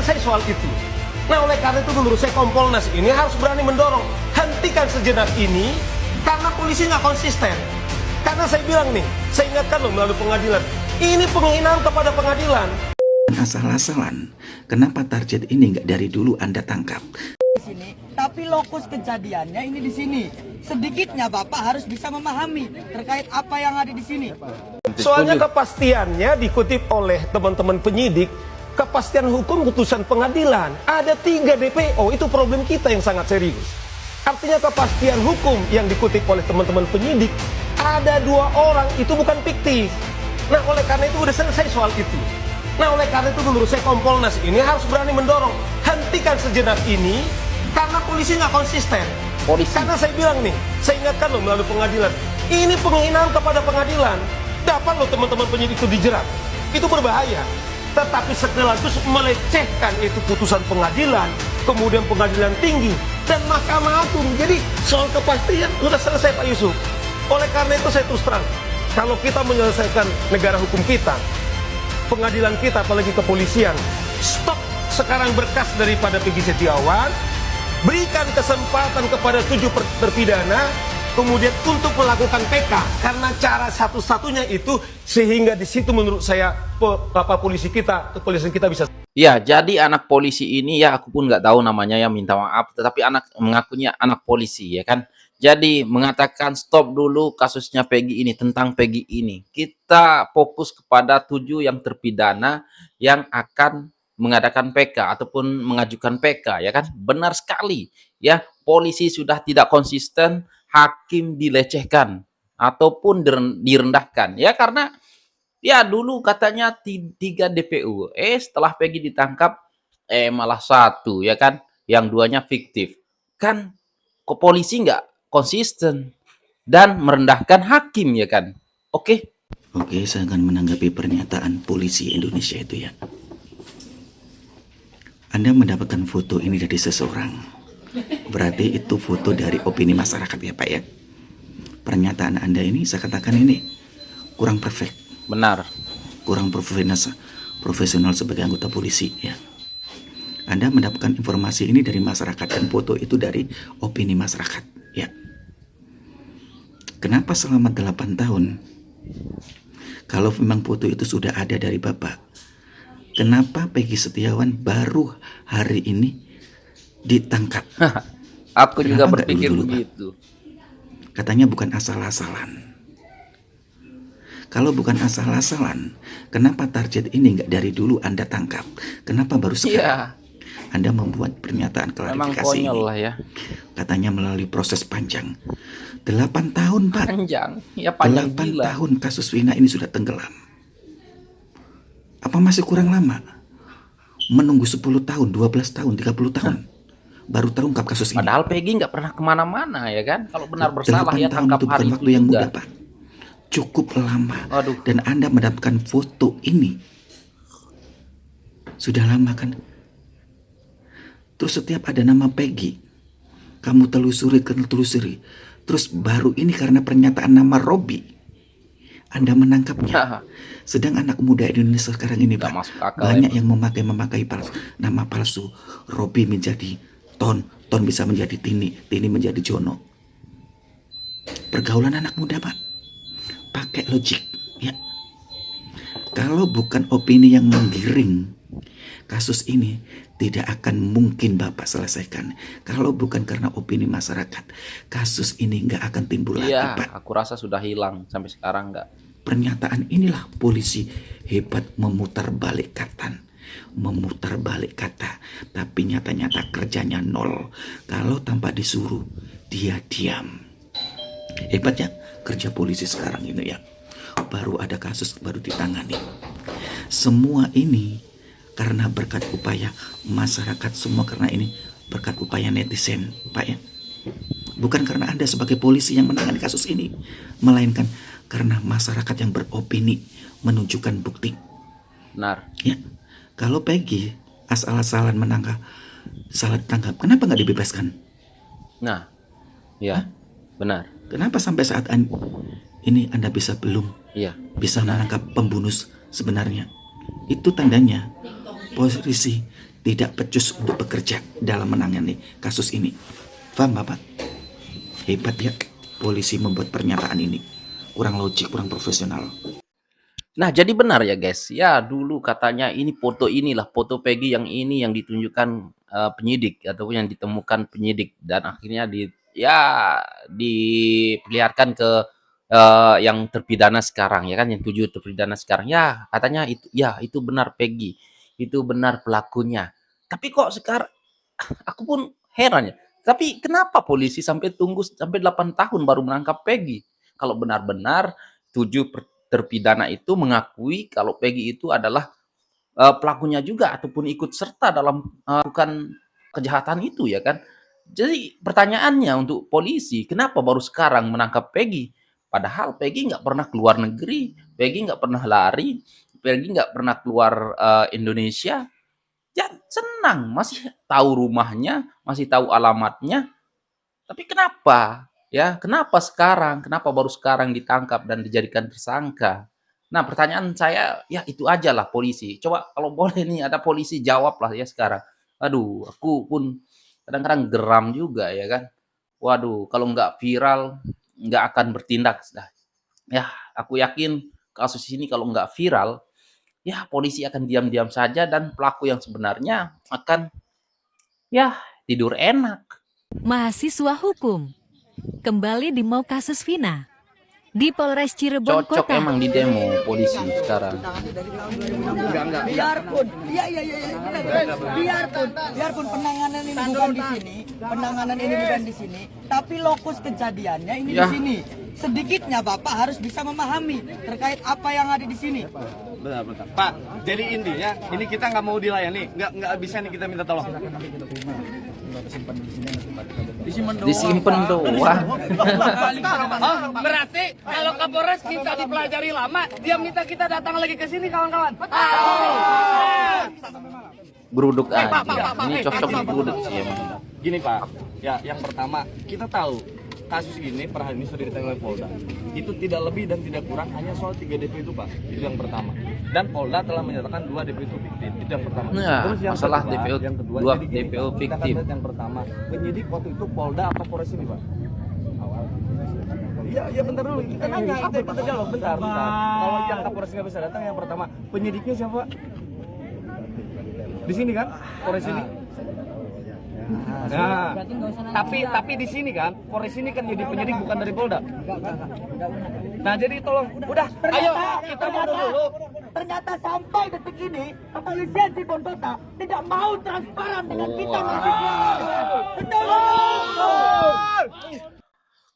selesai soal itu. Nah, oleh karena itu menurut saya Kompolnas ini harus berani mendorong, hentikan sejenak ini, karena polisi nggak konsisten. Karena saya bilang nih, saya ingatkan loh melalui pengadilan, ini penghinaan kepada pengadilan. Asal-asalan, kenapa target ini nggak dari dulu Anda tangkap? Di sini, tapi lokus kejadiannya ini di sini. Sedikitnya Bapak harus bisa memahami terkait apa yang ada di sini. Soalnya kepastiannya dikutip oleh teman-teman penyidik, kepastian hukum putusan pengadilan. Ada 3 DPO, itu problem kita yang sangat serius. Artinya kepastian hukum yang dikutip oleh teman-teman penyidik, ada 2 orang, itu bukan fiktif. Nah, oleh karena itu udah selesai soal itu. Nah, oleh karena itu menurut saya Kompolnas ini harus berani mendorong, hentikan sejenak ini, karena polisi nggak konsisten. Karena saya bilang nih, saya ingatkan loh melalui pengadilan, ini penghinaan kepada pengadilan. Dapat loh teman-teman penyidik itu dijerat, itu berbahaya. Tetapi sekaligus melecehkan itu putusan pengadilan, kemudian pengadilan tinggi, dan Mahkamah Agung. Jadi soal kepastian sudah selesai Pak Yusuf. Oleh karena itu saya terus terang, kalau kita menyelesaikan negara hukum kita, pengadilan kita apalagi kepolisian, stop sekarang berkas daripada Peggy Setiawan, berikan kesempatan kepada 7 terpidana, kemudian untuk melakukan PK, karena cara satu-satunya itu sehingga di situ menurut saya polisi kita, kepolisian kita bisa. Ya, jadi anak polisi ini ya aku pun nggak tahu namanya ya, minta maaf, tetapi anak mengakunya anak polisi ya kan. Jadi mengatakan stop dulu kasusnya Peggy ini, tentang Peggy ini. Kita fokus kepada 7 yang terpidana yang akan mengadakan PK ataupun mengajukan PK ya kan. Benar sekali ya, polisi sudah tidak konsisten, hakim dilecehkan ataupun direndahkan ya, karena ya dulu katanya 3 DPU, setelah Peggy ditangkap malah 1 ya kan, yang 2-nya fiktif. Kan polisi nggak konsisten dan merendahkan hakim ya kan. Oke, Saya akan menanggapi pernyataan polisi Indonesia itu ya. Anda mendapatkan foto ini dari seseorang, berarti itu foto dari opini masyarakat ya Pak ya. Pernyataan Anda ini saya katakan ini kurang perfect, benar. kurang profesional sebagai anggota polisi ya. Anda mendapatkan informasi ini dari masyarakat dan foto itu dari opini masyarakat ya. Kenapa selama 8 tahun? Kalau memang foto itu sudah ada dari Bapak, kenapa Peggy Setiawan baru hari ini ditangkap? Aku juga Kenapa nggak berpikir dulu-dulu, Pak? begitu. Katanya bukan asal-asalan. Kalau bukan asal-asalan, kenapa target ini nggak dari dulu Anda tangkap? Kenapa baru sekarang? Iya, Anda membuat pernyataan memang klarifikasi konyol ini. lah ya. Katanya melalui proses panjang. 8 tahun Pak. Panjang, ya panjang 8 gila. tahun kasus Vina ini sudah tenggelam. Apa masih kurang lama? Menunggu 10 tahun, 12 tahun, 30 tahun. Baru terungkap kasus ini. Padahal Peggy nggak pernah kemana-mana ya kan. Kalau benar 8 bersalah ya tahun tangkap itu bukan hari waktu itu yang juga. mudah Pak. Cukup lama. Aduh. Dan Anda mendapatkan foto ini sudah lama kan? Terus setiap ada nama Peggy, kamu telusuri. Terus baru ini karena pernyataan nama Robi, Anda menangkapnya. Sedang anak muda Indonesia sekarang ini Nggak Pak, masuk akal banyak ya, yang memakai nama palsu. Robi menjadi Ton bisa menjadi Tini menjadi Jono. Pergaulan anak muda Pak, pakai logik ya. Kalau bukan opini yang menggiring kasus ini, tidak akan mungkin Bapak selesaikan. Kalau bukan karena opini masyarakat, kasus ini nggak akan timbul lagi Iya, Pak. aku rasa sudah hilang sampai sekarang nggak. Pernyataan inilah polisi hebat, memutar balik kata, tapi nyata-nyata kerjanya nol. Kalau tanpa disuruh, dia diam. Hebatnya kerja polisi sekarang ini ya. Baru ada kasus, baru ditangani. Semua ini karena berkat upaya masyarakat semua, karena ini berkat upaya netizen Pak ya. Bukan karena Anda sebagai polisi yang menangani kasus ini, melainkan karena masyarakat yang beropini menunjukkan bukti. Benar. Ya, kalau Peggy asal-asalan salah ditangkap, kenapa nggak dibebaskan? Nah, ya, benar. Kenapa sampai saat ini Anda belum Iya. bisa menangkap pembunuh sebenarnya? Itu tandanya polisi tidak becus untuk bekerja dalam menangani kasus ini. Paham Bapak? Hebat ya polisi membuat pernyataan ini. Kurang logik, kurang profesional. Nah, jadi benar ya guys. Ya, dulu katanya ini foto inilah, foto Peggy yang ini yang ditunjukkan penyidik ataupun yang ditemukan penyidik dan akhirnya diperlihatkan ke yang terpidana sekarang ya kan, yang 7 terpidana sekarang. Ya, katanya itu benar Peggy. Itu benar pelakunya. Tapi kok sekarang aku pun heran ya. Tapi kenapa polisi sampai tunggu sampai 8 tahun baru menangkap Peggy? Kalau benar-benar 7 terpidana itu mengakui kalau Peggy itu adalah pelakunya juga ataupun ikut serta dalam melakukan kejahatan itu ya kan. Jadi pertanyaannya untuk polisi, kenapa baru sekarang menangkap Peggy? Padahal Peggy nggak pernah keluar negeri, Peggy nggak pernah lari, Peggy nggak pernah keluar Indonesia. Ya senang, masih tahu rumahnya, masih tahu alamatnya. Tapi kenapa? Ya, kenapa sekarang? Kenapa baru sekarang ditangkap dan dijadikan tersangka? Nah, pertanyaan saya, ya itu aja lah polisi. Coba kalau boleh nih ada polisi jawab lah ya sekarang. Aduh, aku pun kadang-kadang geram juga ya kan. Waduh, kalau nggak viral, nggak akan bertindak. Nah, ya, aku yakin kasus ini kalau nggak viral, ya polisi akan diam-diam saja dan pelaku yang sebenarnya akan ya tidur enak. Mahasiswa hukum kembali di mau kasus Vina di Polres Cirebon Cocok Kota. emang di demo polisi sekarang. Biarpun, biarpun penanganan ini bukan di sini, tapi lokus kejadiannya ini di Ya. sini. Sedikitnya Bapak harus bisa memahami terkait apa yang ada di sini. Bentar. Pak, jadi intinya ini kita nggak mau dilayani, nggak bisa nih kita minta tolong. Disimpen doang. Berarti kalau Kapolres minta dipelajari lama, dia minta kita datang lagi ke sini kawan-kawan. Geruduk aja. Ini cocok di geruduk sih emang. Gini Pak, ya yang pertama kita tahu kasus ini per hari ini sudah ditangani oleh Polda. Itu tidak lebih dan tidak kurang hanya soal 3 DP itu Pak. Itu yang pertama. Dan Polda telah menyatakan 2 DP itu fiktif. Itu yang pertama. Nah, masalah DPO yang kedua, dua jadi gini, DPO kita fiktif. lihat yang pertama, penyidik waktu itu Polda apa Polres ini Pak? Iya bentar dulu, kita nanya, kita jawab bentar. Kalau yang Kapolres nggak bisa datang, yang pertama penyidiknya siapa? Di sini kan, Polres ini. Nah, tapi di sini kan, Polres ini kan jadi penyidik bukan dari Polda. Nah, jadi tolong, udah, ayo kita mundur dulu. Ternyata sampai detik ini kepolisian Cirebon Kota tidak mau transparan dengan kita mahasiswa.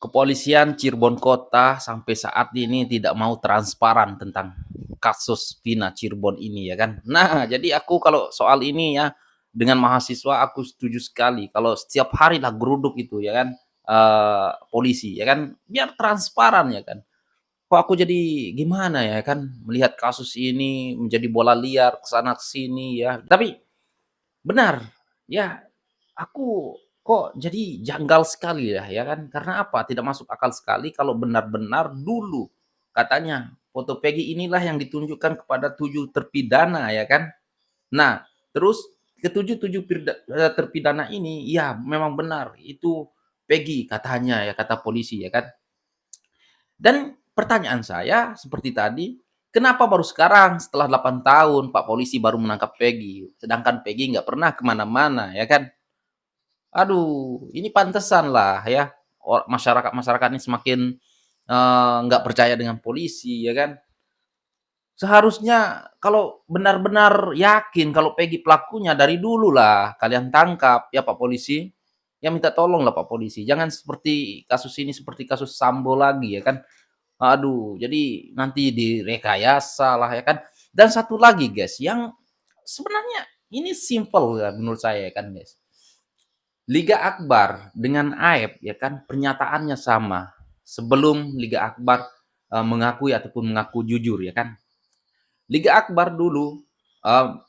Kepolisian Cirebon Kota sampai saat ini tidak mau transparan tentang kasus Vina Cirebon ini ya kan. Nah, jadi aku kalau soal ini ya dengan mahasiswa aku setuju sekali kalau setiap hari lah geruduk itu ya kan polisi ya kan biar transparan ya kan. Kok aku jadi gimana ya kan melihat kasus ini menjadi bola liar kesana kesini ya. Tapi benar ya aku kok jadi janggal sekali ya kan karena apa tidak masuk akal sekali kalau benar-benar dulu katanya foto Peggy inilah yang ditunjukkan kepada 7 terpidana ya kan. Nah terus ketujuh terpidana ini ya memang benar itu Peggy katanya ya kata polisi ya kan. Dan pertanyaan saya seperti tadi, kenapa baru sekarang setelah 8 tahun Pak polisi baru menangkap Peggy, sedangkan Peggy nggak pernah kemana-mana ya kan? Aduh, ini pantesan lah ya masyarakat ini semakin nggak percaya dengan polisi ya kan? Seharusnya kalau benar-benar yakin kalau Peggy pelakunya dari dulu lah kalian tangkap ya Pak polisi. Ya minta tolong lah Pak polisi, jangan seperti kasus ini seperti kasus Sambo lagi ya kan. Aduh, jadi nanti direkayasa lah ya kan. Dan satu lagi guys, yang sebenarnya ini simple ya menurut saya ya kan guys. Liga Akbar dengan AEP ya kan pernyataannya sama. Sebelum Liga Akbar mengakui ataupun mengaku jujur ya kan. Liga Akbar dulu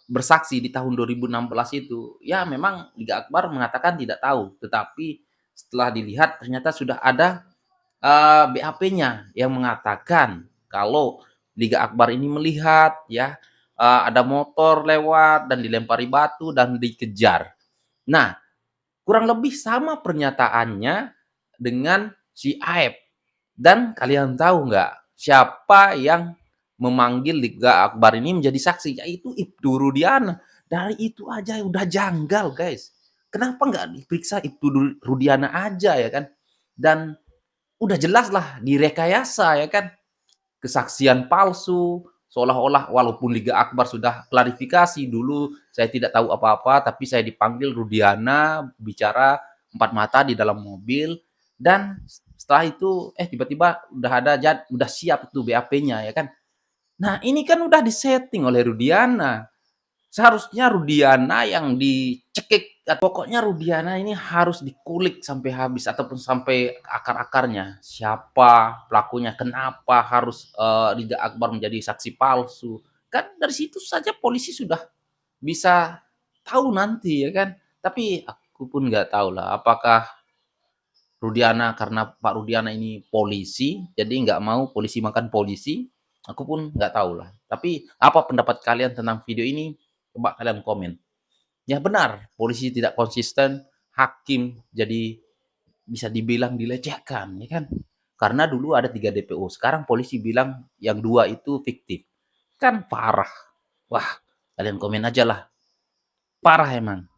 bersaksi di tahun 2016 itu, ya memang Liga Akbar mengatakan tidak tahu, tetapi setelah dilihat ternyata sudah ada BAP-nya yang mengatakan kalau Liga Akbar ini melihat ya ada motor lewat dan dilempari batu dan dikejar. Nah, kurang lebih sama pernyataannya dengan si Aep. Dan kalian tahu nggak siapa yang memanggil Liga Akbar ini menjadi saksi? Yaitu Ibtu Rudiana. Dari itu aja udah janggal, guys. Kenapa nggak diperiksa Ibtu Rudiana aja ya kan? Dan udah jelas lah direkayasa ya kan? Kesaksian palsu, seolah-olah walaupun Liga Akbar sudah klarifikasi dulu saya tidak tahu apa-apa, tapi saya dipanggil Rudiana bicara empat mata di dalam mobil, dan setelah itu tiba-tiba udah siap itu BAP-nya ya kan. Nah, ini kan udah disetting oleh Rudiana. Seharusnya Rudiana yang dicekik, pokoknya Rudiana ini harus dikulik sampai habis ataupun sampai akar-akarnya. Siapa pelakunya, kenapa harus Liga Akbar menjadi saksi palsu. Kan dari situ saja polisi sudah bisa tahu nanti ya kan. Tapi aku pun nggak tahu lah apakah Rudiana, karena Pak Rudiana ini polisi, jadi nggak mau polisi makan polisi. Aku pun nggak tahu lah. Tapi apa pendapat kalian tentang video ini? Coba kalian komen. Ya benar, polisi tidak konsisten, hakim jadi bisa dibilang dilecehkan, ya kan? Karena dulu ada 3 DPO, sekarang polisi bilang yang 2 itu fiktif. Kan parah. Wah, kalian komen aja lah. Parah emang.